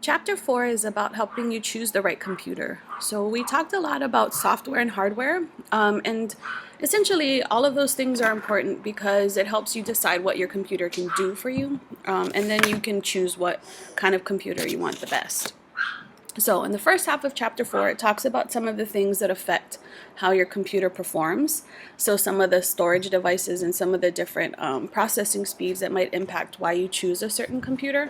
Chapter 4 is about helping you choose the right computer. So we talked a lot about software and hardware, and essentially all of those things are important because it helps you decide what your computer can do for you, and then you can choose what kind of computer you want the best. So in the first half of chapter 4, it talks about some of the things that affect how your computer performs. So some of the storage devices and some of the different processing speeds that might impact why you choose a certain computer.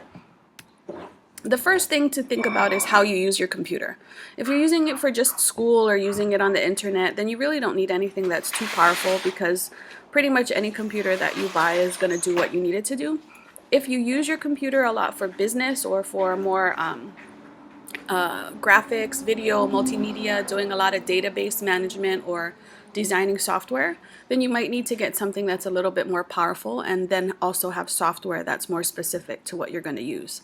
The first thing to think about is how you use your computer. If you're using it for just school or using it on the internet, then you really don't need anything that's too powerful because pretty much any computer that you buy is going to do what you need it to do. If you use your computer a lot for business or for more graphics, video, multimedia, doing a lot of database management or designing software, then you might need to get something that's a little bit more powerful and then also have software that's more specific to what you're going to use.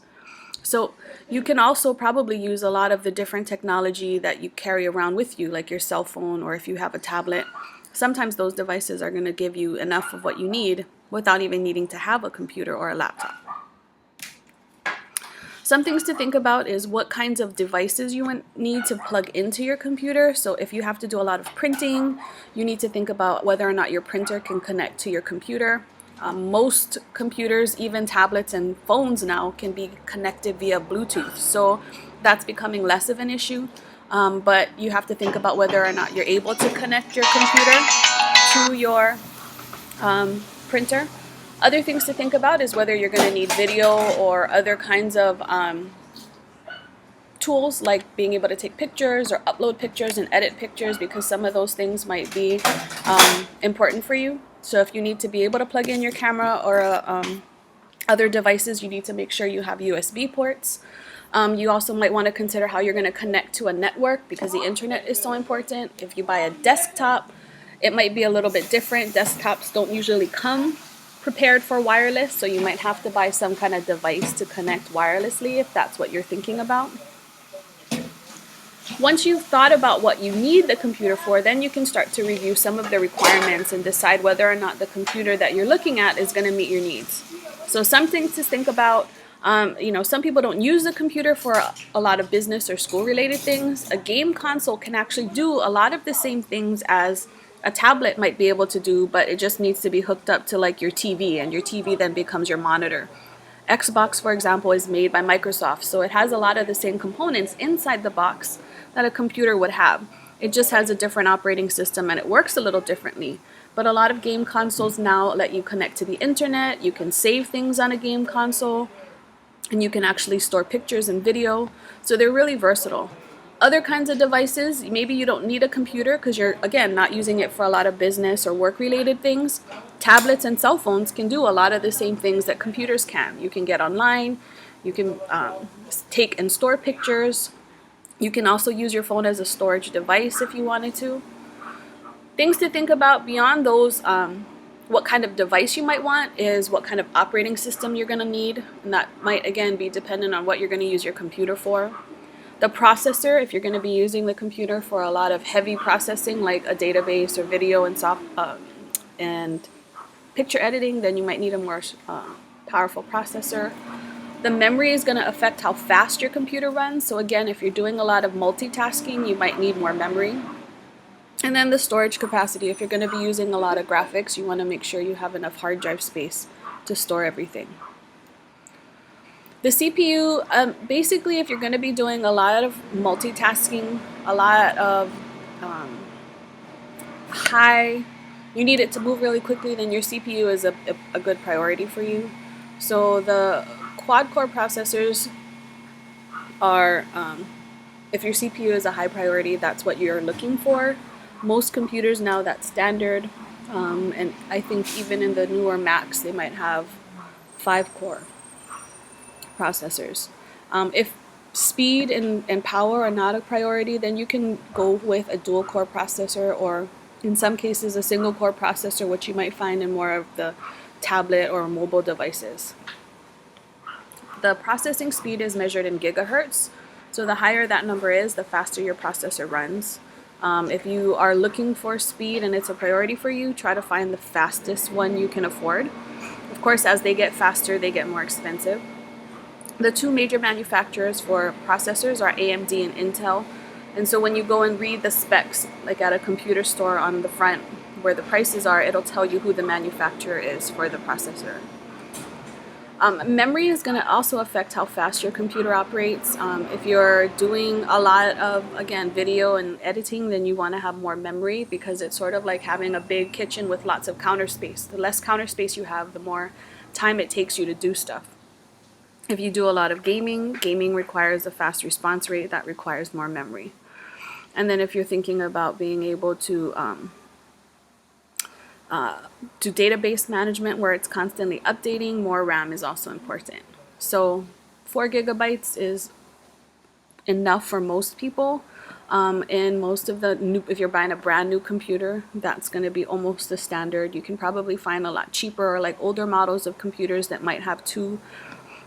So you can also probably use a lot of the different technology that you carry around with you, like your cell phone or if you have a tablet. Sometimes those devices are going to give you enough of what you need without even needing to have a computer or a laptop. Some things to think about is what kinds of devices you need to plug into your computer. So if you have to do a lot of printing, you need to think about whether or not your printer can connect to your computer. Most computers, even tablets and phones now, can be connected via Bluetooth. So that's becoming less of an issue. But you have to think about whether or not you're able to connect your computer to your printer. Other things to think about is whether you're going to need video or other kinds of tools like being able to take pictures or upload pictures and edit pictures, because some of those things might be important for you. So if you need to be able to plug in your camera or other devices, you need to make sure you have USB ports. You also might want to consider how you're going to connect to a network because the internet is so important. If you buy a desktop, it might be a little bit different. Desktops don't usually come prepared for wireless, so you might have to buy some kind of device to connect wirelessly if that's what you're thinking about. Once you've thought about what you need the computer for, then you can start to review some of the requirements and decide whether or not the computer that you're looking at is going to meet your needs. So some things to think about, some people don't use the computer for a lot of business or school related things. A game console can actually do a lot of the same things as a tablet might be able to do, but it just needs to be hooked up to like your TV, and your TV then becomes your monitor. Xbox, for example, is made by Microsoft, so it has a lot of the same components inside the box that a computer would have. It just has a different operating system and it works a little differently. But a lot of game consoles now let you connect to the internet, you can save things on a game console, and you can actually store pictures and video. So they're really versatile. Other kinds of devices, maybe you don't need a computer because you're, again, not using it for a lot of business or work-related things. Tablets and cell phones can do a lot of the same things that computers can. You can get online, you can take and store pictures. You can also use your phone as a storage device if you wanted to. Things to think about beyond those, what kind of device you might want is what kind of operating system you're going to need. And that might, again, be dependent on what you're going to use your computer for. The processor, if you're going to be using the computer for a lot of heavy processing like a database or video and picture editing, then you might need a more powerful processor. The memory is going to affect how fast your computer runs. So again, if you're doing a lot of multitasking, you might need more memory. And then the storage capacity. If you're going to be using a lot of graphics, you want to make sure you have enough hard drive space to store everything. The CPU, basically, if you're going to be doing a lot of multitasking, a lot of you need it to move really quickly, then your CPU is a good priority for you. So the quad-core processors are, if your CPU is a high priority, that's what you're looking for. Most computers now, that's standard, and I think even in the newer Macs, they might have 5-core processors. If speed and power are not a priority, then you can go with a dual-core processor, or in some cases a single-core processor, which you might find in more of the tablet or mobile devices. The processing speed is measured in gigahertz, so the higher that number is, the faster your processor runs. If you are looking for speed and it's a priority for you, try to find the fastest one you can afford. Of course, as they get faster, they get more expensive. The two major manufacturers for processors are AMD and Intel. And so when you go and read the specs, like at a computer store on the front where the prices are, it'll tell you who the manufacturer is for the processor. Memory is going to also affect how fast your computer operates. If you're doing a lot of, again, video and editing, then you want to have more memory, because it's sort of like having a big kitchen with lots of counter space. The less counter space you have, the more time it takes you to do stuff. If you do a lot of gaming requires a fast response rate that requires more memory. And then if you're thinking about being able to do database management where it's constantly updating, more RAM is also important. So 4 gigabytes is enough for most people. And most of the new, if you're buying a brand new computer, that's going to be almost the standard. You can probably find a lot cheaper, or like older models of computers that might have 2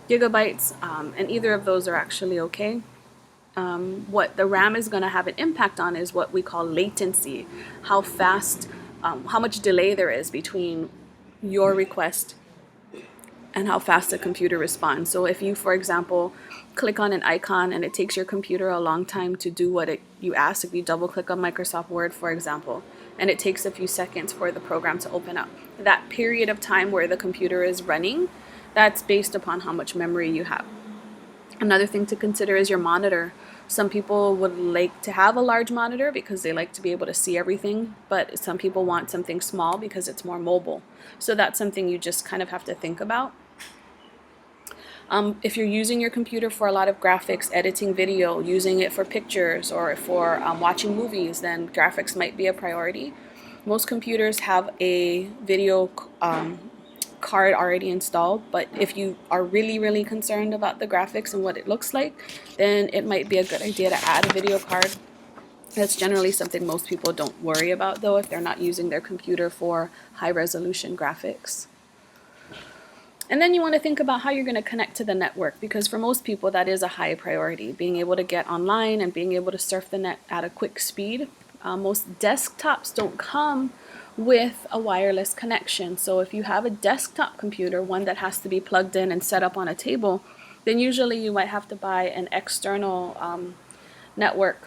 gigabytes, and either of those are actually okay. What the RAM is going to have an impact on is what we call latency, how fast, how much delay there is between your request and how fast the computer responds. So if you, for example, click on an icon and it takes your computer a long time to do what you ask, if you double click on Microsoft Word, for example, and it takes a few seconds for the program to open up, that period of time where the computer is running, that's based upon how much memory you have. Another thing to consider is your monitor. Some people would like to have a large monitor because they like to be able to see everything, but some people want something small because it's more mobile. So that's something you just kind of have to think about. If you're using your computer for a lot of graphics, editing video, using it for pictures or for watching movies, then graphics might be a priority. Most computers have a video card already installed, but if you are really concerned about the graphics and what it looks like, then it might be a good idea to add a video card. That's generally something most people don't worry about, though, if they're not using their computer for high resolution graphics. And then you want to think about how you're going to connect to the network, because for most people that is a high priority, being able to get online and being able to surf the net at a quick speed. Most desktops don't come with a wireless connection. So if you have a desktop computer, one that has to be plugged in and set up on a table, then usually you might have to buy an external network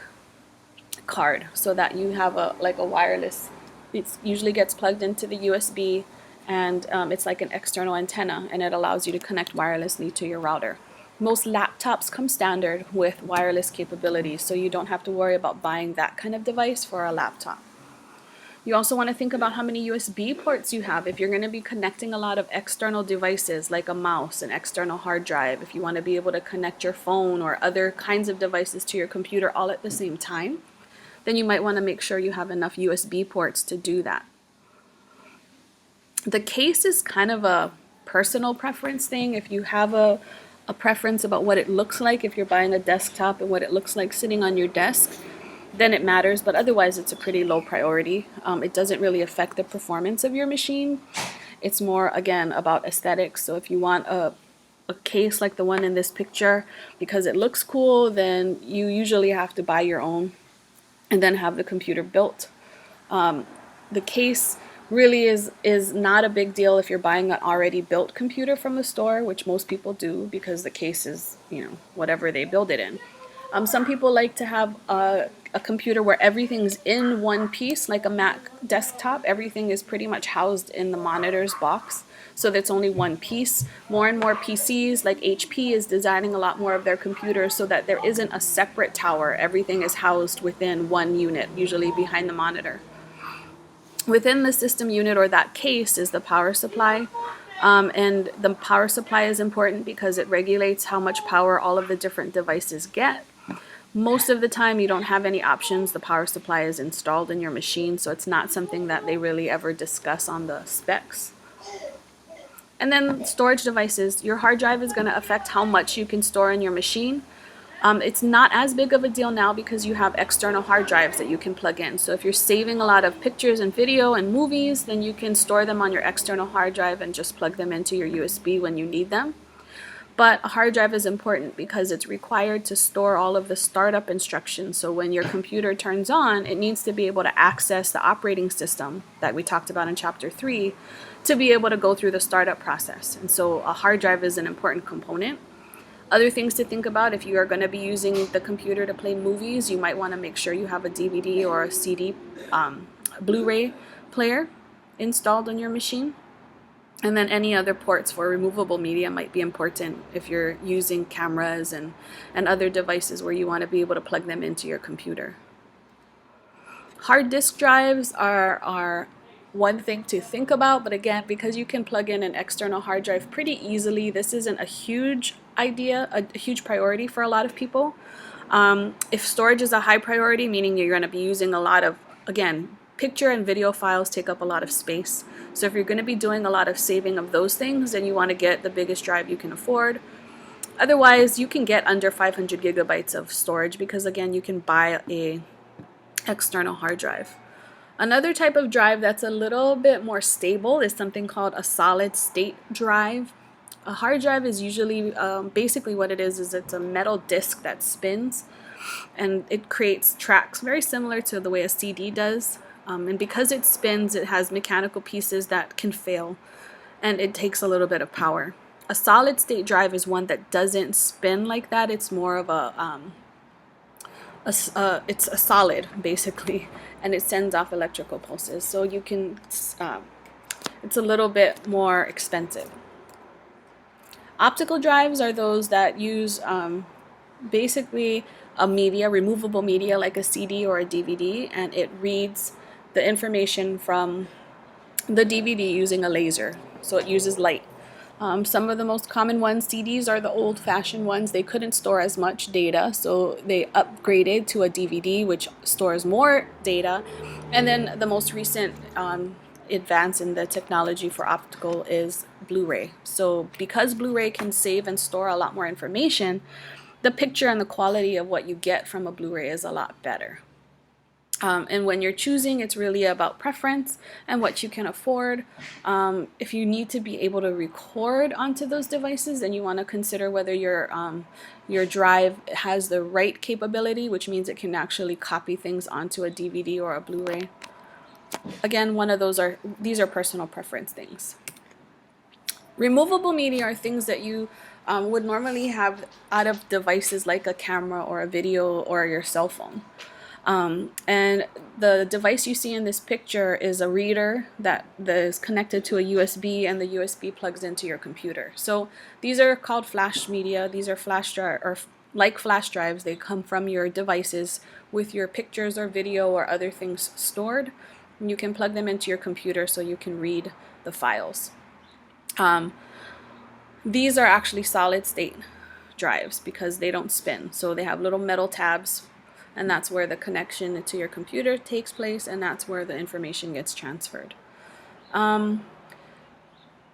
card so that you have a wireless. It usually gets plugged into the USB, and it's like an external antenna, and it allows you to connect wirelessly to your router. Most laptops come standard with wireless capabilities, so you don't have to worry about buying that kind of device for a laptop. You also want to think about how many USB ports you have. If you're going to be connecting a lot of external devices like a mouse, an external hard drive, if you want to be able to connect your phone or other kinds of devices to your computer all at the same time, then you might want to make sure you have enough USB ports to do that. The case is kind of a personal preference thing. If you have a preference about what it looks like, if you're buying a desktop and what it looks like sitting on your desk, then it matters, but otherwise it's a pretty low priority. It doesn't really affect the performance of your machine. It's more, again, about aesthetics. So if you want a case like the one in this picture because it looks cool, then you usually have to buy your own and then have the computer built. The case really is not a big deal if you're buying an already built computer from the store, which most people do because the case is, whatever they build it in. Some people like to have a computer where everything's in one piece, like a Mac desktop. Everything is pretty much housed in the monitor's box, so that's only one piece. More and more PCs, like HP, is designing a lot more of their computers so that there isn't a separate tower. Everything is housed within one unit, usually behind the monitor. Within the system unit or that case is the power supply. And the power supply is important because it regulates how much power all of the different devices get. Most of the time you don't have any options. The power supply is installed in your machine, so it's not something that they really ever discuss on the specs. And then storage devices. Your hard drive is going to affect how much you can store in your machine. It's not as big of a deal now because you have external hard drives that you can plug in. So if you're saving a lot of pictures and video and movies, then you can store them on your external hard drive and just plug them into your USB when you need them. But a hard drive is important because it's required to store all of the startup instructions. So when your computer turns on, it needs to be able to access the operating system that we talked about in Chapter 3 to be able to go through the startup process. And so a hard drive is an important component. Other things to think about: if you are going to be using the computer to play movies, you might want to make sure you have a DVD or a CD, Blu-ray player installed on your machine. And then any other ports for removable media might be important if you're using cameras and other devices where you want to be able to plug them into your computer. Hard disk drives are one thing to think about, but again, because you can plug in an external hard drive pretty easily, this isn't a huge idea, a huge priority for a lot of people. If storage is a high priority, meaning you're going to be using a lot of, again, picture and video files take up a lot of space. So if you're going to be doing a lot of saving of those things, then you want to get the biggest drive you can afford. Otherwise, you can get under 500 gigabytes of storage because, again, you can buy a external hard drive. Another type of drive that's a little bit more stable is something called a solid state drive. A hard drive is usually, basically what it is it's a metal disc that spins, and it creates tracks very similar to the way a CD does. And because it spins, it has mechanical pieces that can fail, and it takes a little bit of power. A solid state drive is one that doesn't spin like that. It's more of it's a solid, basically, and it sends off electrical pulses. So you can, it's a little bit more expensive. Optical drives are those that use basically a media, removable media like a CD or a DVD, and it reads the information from the DVD using a laser. So it uses light. Some of the most common ones, CDs, are the old-fashioned ones. They couldn't store as much data, so they upgraded to a DVD, which stores more data. And then the most recent advance in the technology for optical is Blu-ray. So because Blu-ray can save and store a lot more information, the picture and the quality of what you get from a Blu-ray is a lot better. And when you're choosing, it's really about preference and what you can afford. If you need to be able to record onto those devices, then you want to consider whether your drive has the right capability, which means it can actually copy things onto a DVD or a Blu-ray. Again, these are personal preference things. Removable media are things that you would normally have out of devices like a camera or a video or your cell phone. And the device you see in this picture is a reader that is connected to a USB, and the USB plugs into your computer. So these are called flash media. These are flash drive, or like flash drives. They come from your devices with your pictures or video or other things stored. And you can plug them into your computer so you can read the files. These are actually solid state drives because they don't spin. So they have little metal tabs, and that's where the connection to your computer takes place, and that's where the information gets transferred. The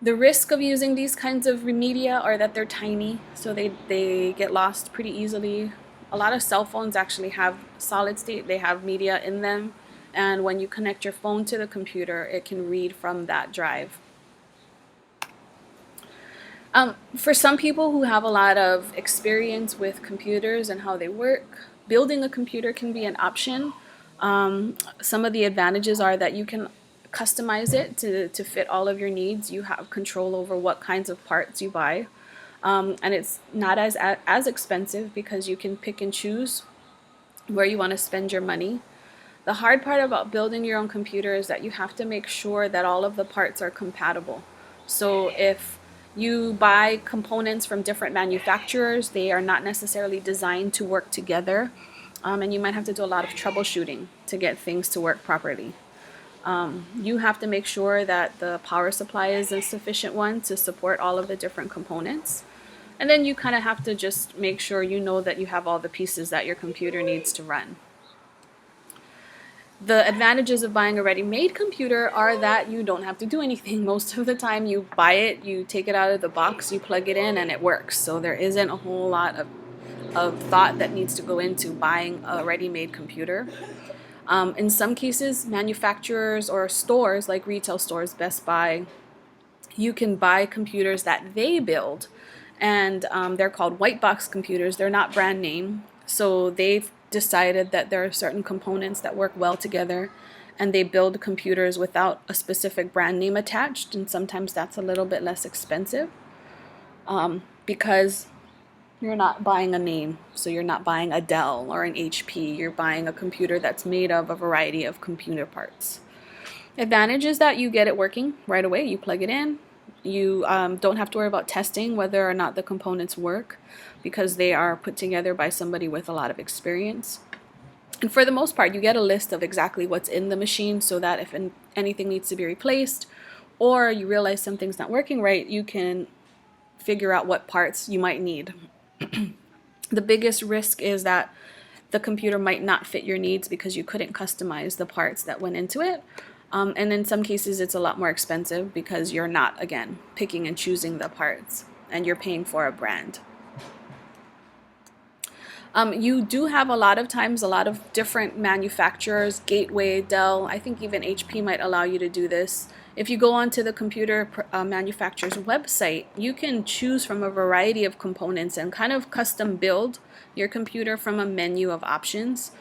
risk of using these kinds of media are that they're tiny, so they get lost pretty easily. A lot of cell phones actually have solid state, they have media in them, and when you connect your phone to the computer, it can read from that drive. For some people who have a lot of experience with computers and how they work, building a computer can be an option. Some of the advantages are that you can customize it to fit all of your needs. You have control over what kinds of parts you buy. And it's not as expensive because you can pick and choose where you want to spend your money. The hard part about building your own computer is that you have to make sure that all of the parts are compatible. So if you buy components from different manufacturers, they are not necessarily designed to work together, and you might have to do a lot of troubleshooting to get things to work properly. You have to make sure that the power supply is a sufficient one to support all of the different components. And then you kind of have to just make sure you know that you have all the pieces that your computer needs to run. The advantages of buying a ready-made computer are that you don't have to do anything. Most of the time you buy it, you take it out of the box, you plug it in, and it works. So there isn't a whole lot of thought that needs to go into buying a ready-made computer. In some cases, manufacturers or stores like retail stores, Best Buy, you can buy computers that they build, and they're called white box computers. They're not brand name, so they've decided that there are certain components that work well together, and they build computers without a specific brand name attached, and sometimes that's a little bit less expensive because You're not buying a name, so you're not buying a Dell or an HP. You're buying a computer that's made of a variety of computer parts. Advantage is that you get it working right away. You plug it in. You don't have to worry about testing whether or not the components work because they are put together by somebody with a lot of experience. And for the most part, you get a list of exactly what's in the machine so that if anything needs to be replaced or you realize something's not working right, you can figure out what parts you might need. The biggest risk is that the computer might not fit your needs because you couldn't customize the parts that went into it. And in some cases, it's a lot more expensive because you're not, again, picking and choosing the parts and you're paying for a brand. You do have a lot of times a lot of different manufacturers, Gateway, Dell, I think even HP might allow you to do this. If you go onto the computer manufacturer's website, you can choose from a variety of components and kind of custom build your computer from a menu of options.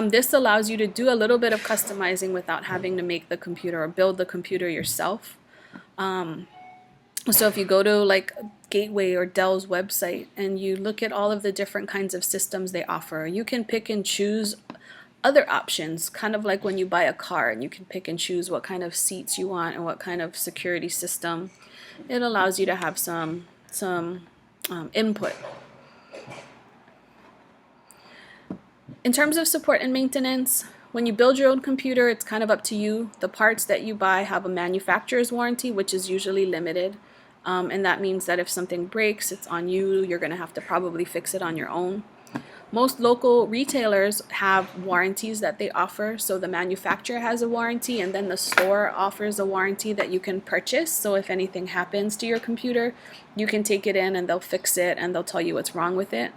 This allows you to do a little bit of customizing without having to make the computer or build the computer yourself. So if you go to like Gateway or Dell's website and you look at all of the different kinds of systems they offer, you can pick and choose other options, kind of like when you buy a car and you can pick and choose what kind of seats you want and what kind of security system. It allows you to have some input. In terms of support and maintenance, when you build your own computer, it's kind of up to you. The parts that you buy have a manufacturer's warranty, which is usually limited. And that means that if something breaks, it's on you. You're going to have to probably fix it on your own. Most local retailers have warranties that they offer. So the manufacturer has a warranty and then the store offers a warranty that you can purchase. So if anything happens to your computer, you can take it in and they'll fix it and they'll tell you what's wrong with it.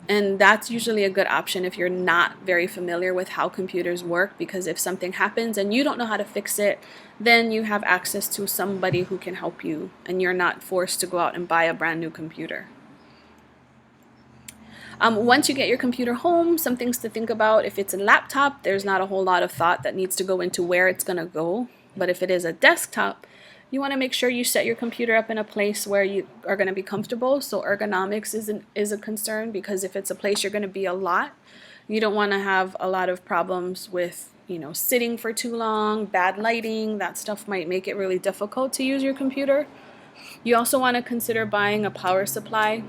And that's usually a good option if you're not very familiar with how computers work, because if something happens and you don't know how to fix it, then you have access to somebody who can help you and you're not forced to go out and buy a brand new computer. Once you get your computer home, some things to think about. If it's a laptop, there's not a whole lot of thought that needs to go into where it's going to go. But if it is a desktop, you want to make sure you set your computer up in a place where you are going to be comfortable. So ergonomics is a concern, because if it's a place you're going to be a lot, you don't want to have a lot of problems with, sitting for too long, bad lighting. That stuff might make it really difficult to use your computer. You also want to consider buying a power supply,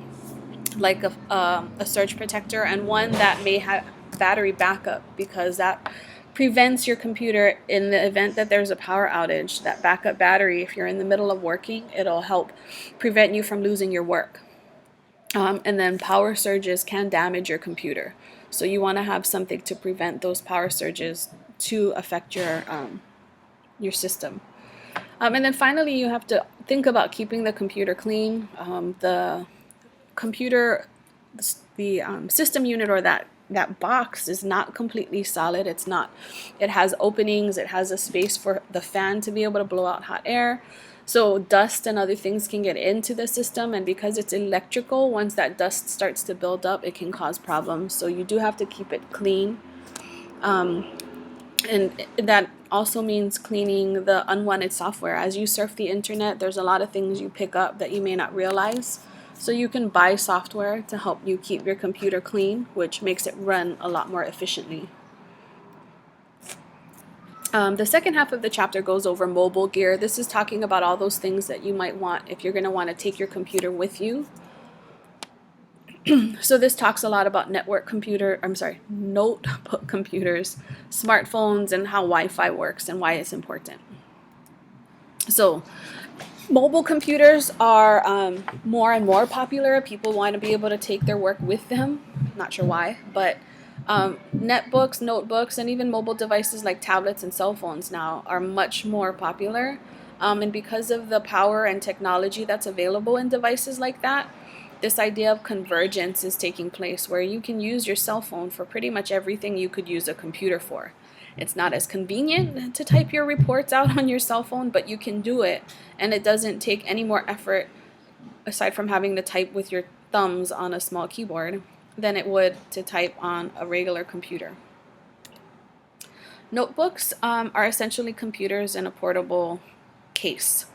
like a surge protector, and one that may have battery backup, because that prevents your computer in the event that there's a power outage. That backup battery, if you're in the middle of working, it'll help prevent you from losing your work. And then power surges can damage your computer. So you want to have something to prevent those power surges to affect your system. And then finally, you have to think about keeping the computer clean. The computer, the system unit, or that box is not completely solid. It has openings, it has a space for the fan to be able to blow out hot air. So dust and other things can get into the system, and because it's electrical, once that dust starts to build up, it can cause problems. So you do have to keep it clean. And that also means cleaning the unwanted software. As you surf the internet, there's a lot of things you pick up that you may not realize. So you can buy software to help you keep your computer clean, which makes it run a lot more efficiently. The second half of the chapter goes over mobile gear. This is talking about all those things that you might want if you're going to want to take your computer with you. So this talks a lot about notebook computers, smartphones, and how Wi-Fi works and why it's important. So mobile computers are more and more popular. People want to be able to take their work with them. Not sure why, but netbooks, notebooks, and even mobile devices like tablets and cell phones now are much more popular. And because of the power and technology that's available in devices like that, this idea of convergence is taking place, where you can use your cell phone for pretty much everything you could use a computer for. It's not as convenient to type your reports out on your cell phone, but you can do it, and it doesn't take any more effort, aside from having to type with your thumbs on a small keyboard, than it would to type on a regular computer. Notebooks are essentially computers in a portable case.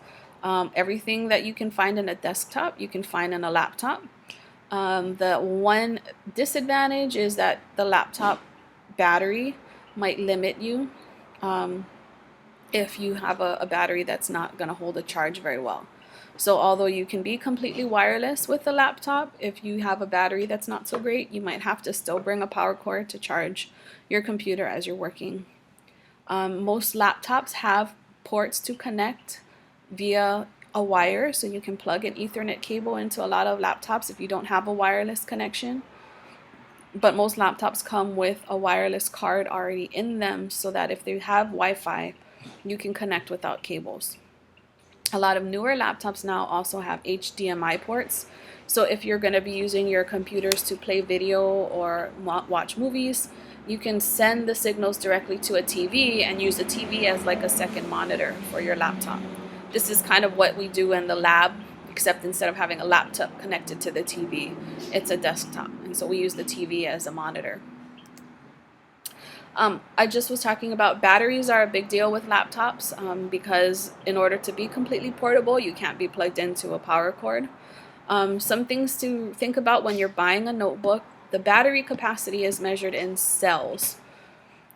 Everything that you can find in a desktop, you can find in a laptop. The one disadvantage is that the laptop battery might limit you if you have a battery that's not going to hold a charge very well. So although you can be completely wireless with the laptop, if you have a battery that's not so great, you might have to still bring a power cord to charge your computer as you're working. Most laptops have ports to connect via a wire, so you can plug an Ethernet cable into a lot of laptops if you don't have a wireless connection. But most laptops come with a wireless card already in them, so that if they have Wi-Fi, you can connect without cables. A lot of newer laptops now also have HDMI ports. So if you're going to be using your computers to play video or watch movies, you can send the signals directly to a TV and use the TV as like a second monitor for your laptop. This is kind of what we do in the lab, except instead of having a laptop connected to the TV, it's a desktop. And so we use the TV as a monitor. I just was talking about batteries are a big deal with laptops because in order to be completely portable, you can't be plugged into a power cord. Some things to think about when you're buying a notebook: the battery capacity is measured in cells,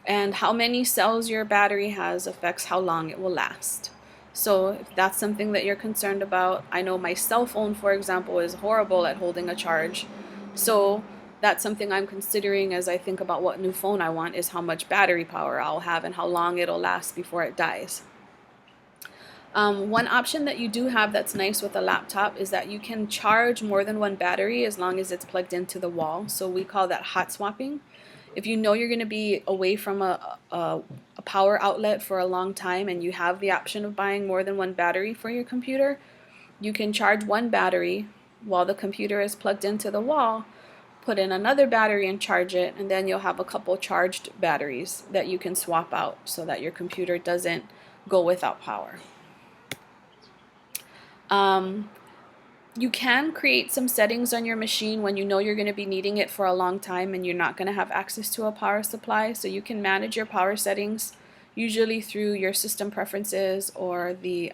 and how many cells your battery has affects how long it will last. So if that's something that you're concerned about, I know my cell phone, for example, is horrible at holding a charge. So that's something I'm considering as I think about what new phone I want, is how much battery power I'll have and how long it'll last before it dies. One option that you do have that's nice with a laptop is that you can charge more than one battery as long as it's plugged into the wall. So we call that hot swapping. If you know you're going to be away from a power outlet for a long time and you have the option of buying more than one battery for your computer, you can charge one battery while the computer is plugged into the wall, put in another battery and charge it, and then you'll have a couple charged batteries that you can swap out so that your computer doesn't go without power. You can create some settings on your machine when you know you're going to be needing it for a long time and you're not going to have access to a power supply. So you can manage your power settings usually through your system preferences or the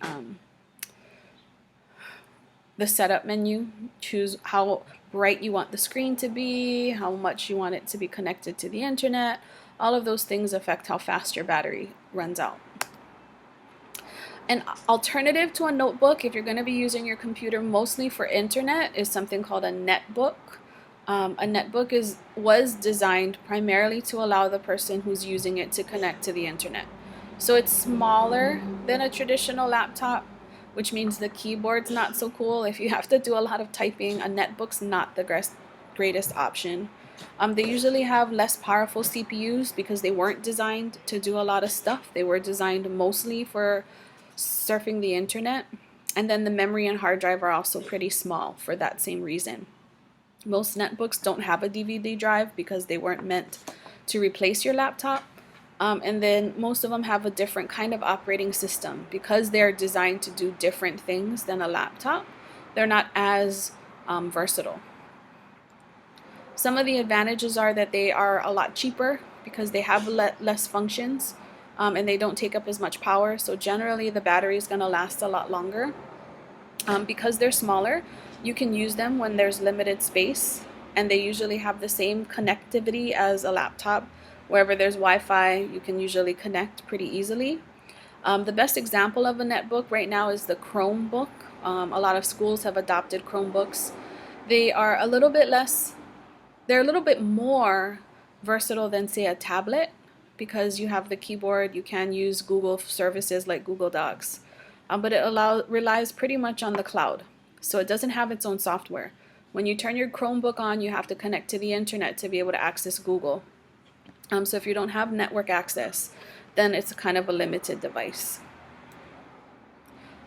setup menu. Choose how bright you want the screen to be, how much you want it to be connected to the internet. All of those things affect how fast your battery runs out. An alternative to a notebook, if you're going to be using your computer mostly for internet, is something called a netbook. A netbook was designed primarily to allow the person who's using it to connect to the internet. So it's smaller than a traditional laptop, which means the keyboard's not so cool. If you have to do a lot of typing, a netbook's not the greatest option. They usually have less powerful CPUs because they weren't designed to do a lot of stuff. They were designed mostly for surfing the internet, and then the memory and hard drive are also pretty small for that same reason. Most netbooks don't have a DVD drive because they weren't meant to replace your laptop, and then most of them have a different kind of operating system because they're designed to do different things than a laptop. They're not as versatile. Some of the advantages are that they are a lot cheaper because they have less functions. And they don't take up as much power, so generally the battery is going to last a lot longer. Because they're smaller, you can use them when there's limited space, and they usually have the same connectivity as a laptop. Wherever there's Wi-Fi, you can usually connect pretty easily. The best example of a netbook right now is the Chromebook. A lot of schools have adopted Chromebooks. They are a little bit more versatile than, say, a tablet. Because you have the keyboard, you can use Google services like Google Docs, but it relies pretty much on the cloud, so it doesn't have its own software. When you turn your Chromebook on, you have to connect to the internet to be able to access Google. So if you don't have network access, then it's kind of a limited device.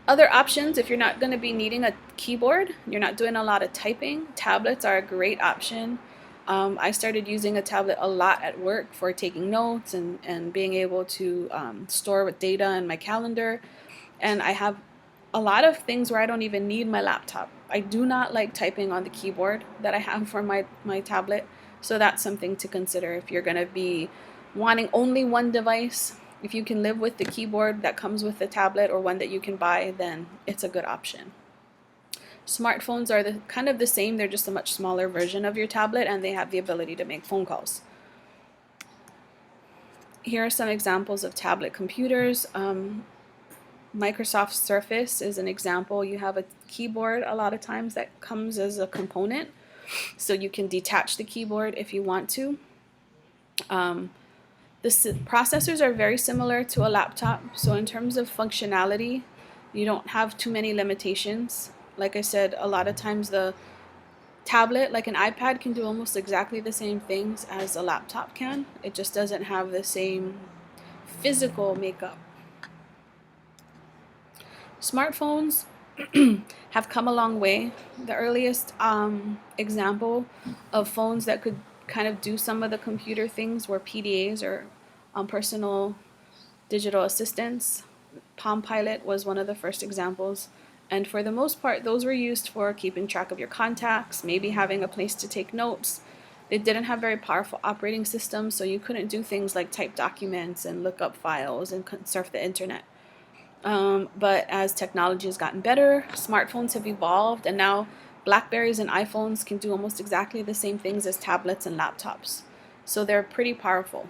Other options, if you're not going to be needing a keyboard, you're not doing a lot of typing, tablets are a great option. I started using a tablet a lot at work for taking notes and being able to store data in my calendar. And I have a lot of things where I don't even need my laptop. I do not like typing on the keyboard that I have for my tablet. So that's something to consider if you're going to be wanting only one device. If you can live with the keyboard that comes with the tablet or one that you can buy, then it's a good option. Smartphones are kind of the same. They're just a much smaller version of your tablet, and they have the ability to make phone calls. Here are some examples of tablet computers. Microsoft Surface is an example. You have a keyboard a lot of times that comes as a component, so you can detach the keyboard if you want to. The processors are very similar to a laptop, so in terms of functionality, you don't have too many limitations. Like I said, a lot of times the tablet, like an iPad, can do almost exactly the same things as a laptop can. It just doesn't have the same physical makeup. Smartphones have come a long way. The earliest example of phones that could kind of do some of the computer things were PDAs, or personal digital assistants. Palm Pilot was one of the first examples. And for the most part, those were used for keeping track of your contacts, maybe having a place to take notes. They didn't have very powerful operating systems, so you couldn't do things like type documents and look up files and surf the internet. But as technology has gotten better, smartphones have evolved, and now Blackberries and iPhones can do almost exactly the same things as tablets and laptops. So they're pretty powerful.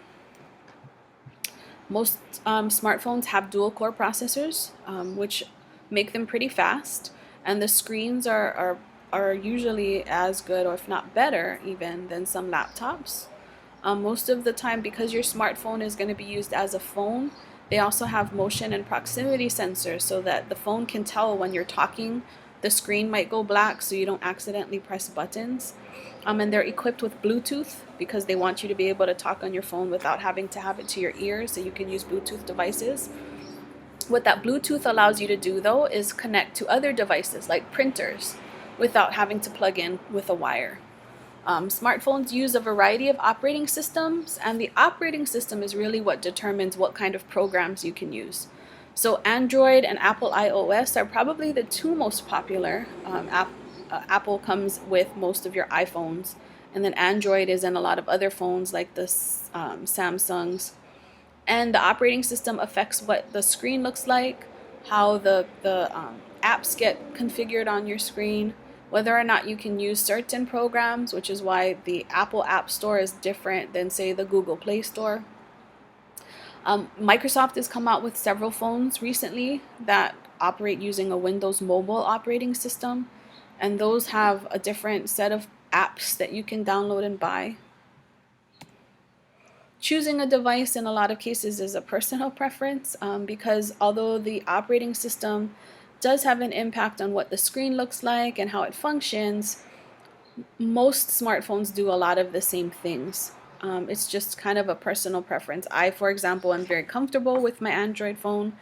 Most smartphones have dual-core processors, which make them pretty fast, and the screens are usually as good, or if not better even, than some laptops. Most of the time, because your smartphone is going to be used as a phone, they also have motion and proximity sensors so that the phone can tell when you're talking. The screen might go black so you don't accidentally press buttons. And they're equipped with Bluetooth because they want you to be able to talk on your phone without having to have it to your ear, so you can use Bluetooth devices. What that Bluetooth allows you to do, though, is connect to other devices like printers without having to plug in with a wire. Smartphones use a variety of operating systems, and the operating system is really what determines what kind of programs you can use. So Android and Apple iOS are probably the two most popular. Apple comes with most of your iPhones, and then Android is in a lot of other phones like the Samsungs. And the operating system affects what the screen looks like, how the apps get configured on your screen, whether or not you can use certain programs, which is why the Apple App Store is different than, say, the Google Play Store. Microsoft has come out with several phones recently that operate using a Windows Mobile operating system, and those have a different set of apps that you can download and buy. Choosing a device in a lot of cases is a personal preference, because although the operating system does have an impact on what the screen looks like and how it functions, most smartphones do a lot of the same things. It's just kind of a personal preference. I, for example, am very comfortable with my Android phone,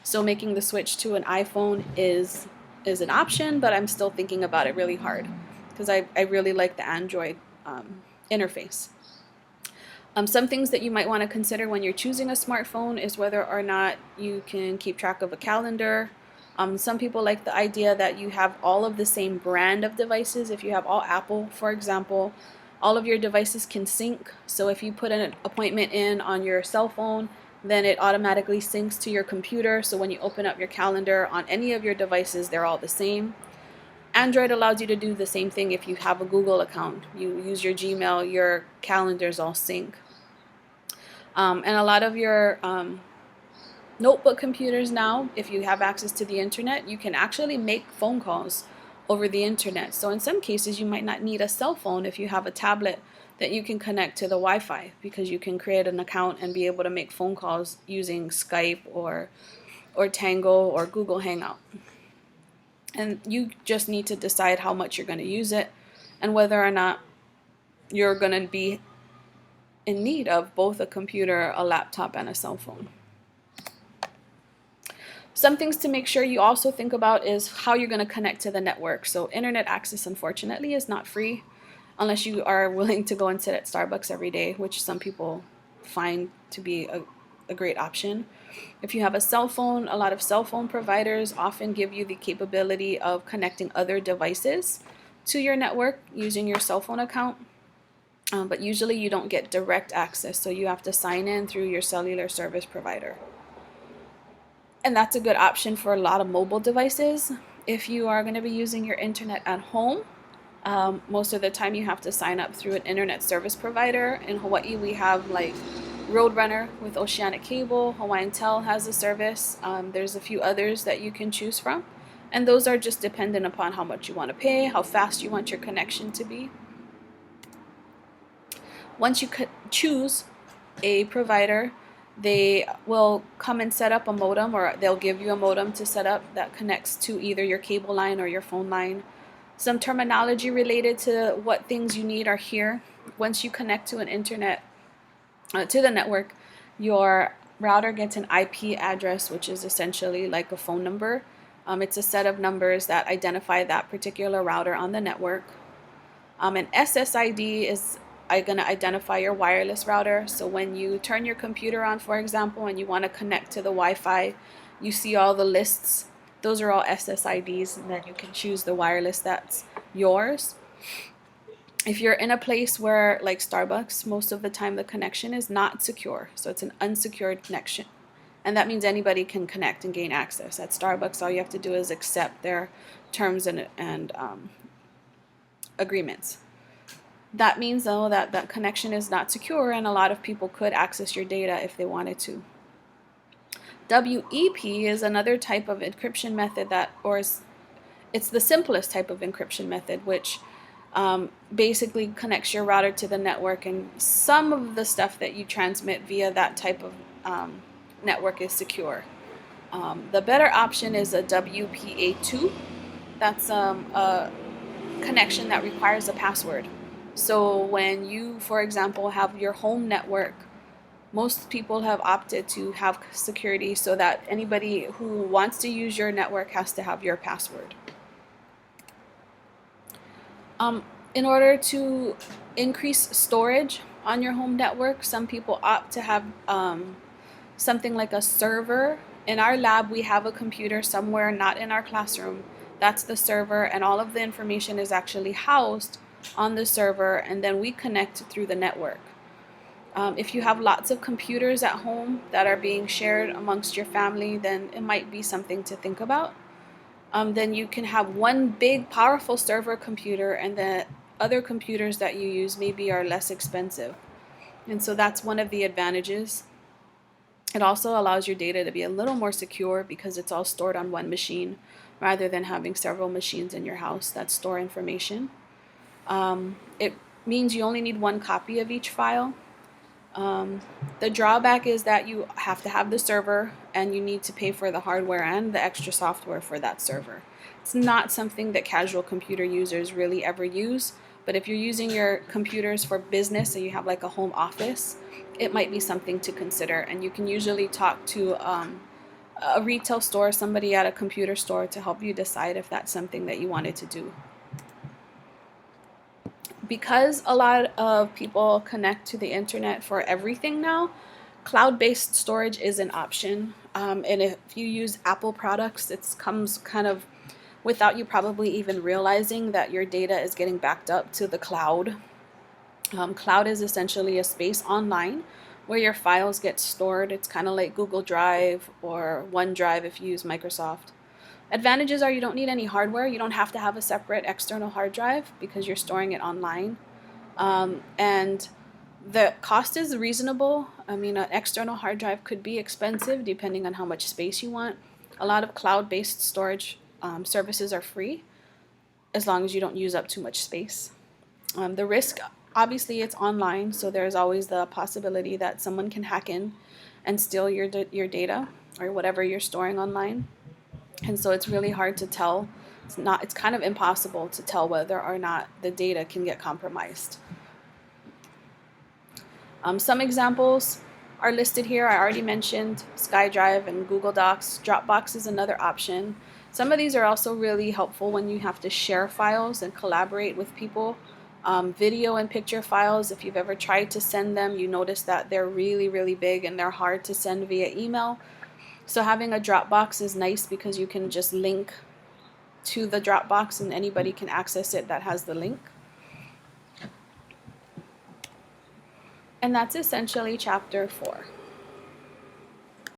so making the switch to an iPhone is an option, but I'm still thinking about it really hard because I really like the Android interface. Some things that you might want to consider when you're choosing a smartphone is whether or not you can keep track of a calendar. Some people like the idea that you have all of the same brand of devices. If you have all Apple, for example, all of your devices can sync. So if you put an appointment in on your cell phone, then it automatically syncs to your computer. So when you open up your calendar on any of your devices, they're all the same. Android allows you to do the same thing. If you have a Google account, you use your Gmail, your calendars all sync. And a lot of your notebook computers now, if you have access to the internet, you can actually make phone calls over the internet. So in some cases, you might not need a cell phone if you have a tablet that you can connect to the Wi-Fi, because you can create an account and be able to make phone calls using Skype or Tango or Google Hangout. And you just need to decide how much you're going to use it and whether or not you're going to be in need of both a computer, a laptop, and a cell phone. Some things to make sure you also think about is how you're going to connect to the network. So internet access, unfortunately, is not free unless you are willing to go and sit at Starbucks every day, which some people find to be a great option. If you have a cell phone, a lot of cell phone providers often give you the capability of connecting other devices to your network using your cell phone account. but usually you don't get direct access, so you have to sign in through your cellular service provider. And that's a good option for a lot of mobile devices. If you are going to be using your internet at home, most of the time you have to sign up through an internet service provider. In Hawaii, we have like Roadrunner with Oceanic Cable. Hawaiian Tel has a service. There's a few others that you can choose from. And those are just dependent upon how much you want to pay, how fast you want your connection to be. Once you choose a provider, they will come and set up a modem, or they'll give you a modem to set up that connects to either your cable line or your phone line. Some terminology related to what things you need are here. Once you connect to an internet, to the network, your router gets an IP address, which is essentially like a phone number. It's a set of numbers that identify that particular router on the network. An SSID is going to identify your wireless router. So when you turn your computer on, for example, and you want to connect to the Wi-Fi, you see all the lists. Those are all SSIDs, and then you can choose the wireless that's yours. If you're in a place where, like Starbucks, most of the time the connection is not secure. So it's an unsecured connection. And that means anybody can connect and gain access. At Starbucks, all you have to do is accept their terms and agreements. That means, though, that that connection is not secure, and a lot of people could access your data if they wanted to. WEP is another type of encryption method it's the simplest type of encryption method, which basically connects your router to the network, and some of the stuff that you transmit via that type of network is secure. The better option is a WPA2. That's a connection that requires a password. So when you, for example, have your home network, most people have opted to have security so that anybody who wants to use your network has to have your password. In order to increase storage on your home network, some people opt to have something like a server. In our lab, we have a computer somewhere not in our classroom. That's the server, and all of the information is actually housed on the server, and then we connect through the network. If you have lots of computers at home that are being shared amongst your family, then it might be something to think about. Then you can have one big powerful server computer, and the other computers that you use maybe are less expensive. And so that's one of the advantages. It also allows your data to be a little more secure because it's all stored on one machine rather than having several machines in your house that store information. It means you only need one copy of each file. The drawback is that you have to have the server, and you need to pay for the hardware and the extra software for that server. It's not something that casual computer users really ever use, but if you're using your computers for business and you have like a home office, it might be something to consider, and you can usually talk to a retail store, somebody at a computer store, to help you decide if that's something that you wanted to do. Because a lot of people connect to the internet for everything now, cloud-based storage is an option. And if you use Apple products, it comes kind of without you probably even realizing that your data is getting backed up to the cloud. Cloud is essentially a space online where your files get stored. It's kind of like Google Drive or OneDrive if you use Microsoft. Advantages are you don't need any hardware. You don't have to have a separate external hard drive because you're storing it online. And the cost is reasonable. I mean, an external hard drive could be expensive depending on how much space you want. A lot of cloud-based storage services are free as long as you don't use up too much space. The risk, obviously, it's online, so there's always the possibility that someone can hack in and steal your data or whatever you're storing online. And so it's really hard to tell. It's kind of impossible to tell whether or not the data can get compromised. Some examples are listed here. I already mentioned SkyDrive and Google Docs. Dropbox is another option. Some of these are also really helpful when you have to share files and collaborate with people. Video and picture files, if you've ever tried to send them, you notice that they're really, really big and they're hard to send via email. So having a Dropbox is nice because you can just link to the Dropbox and anybody can access it that has the link. And that's essentially chapter 4.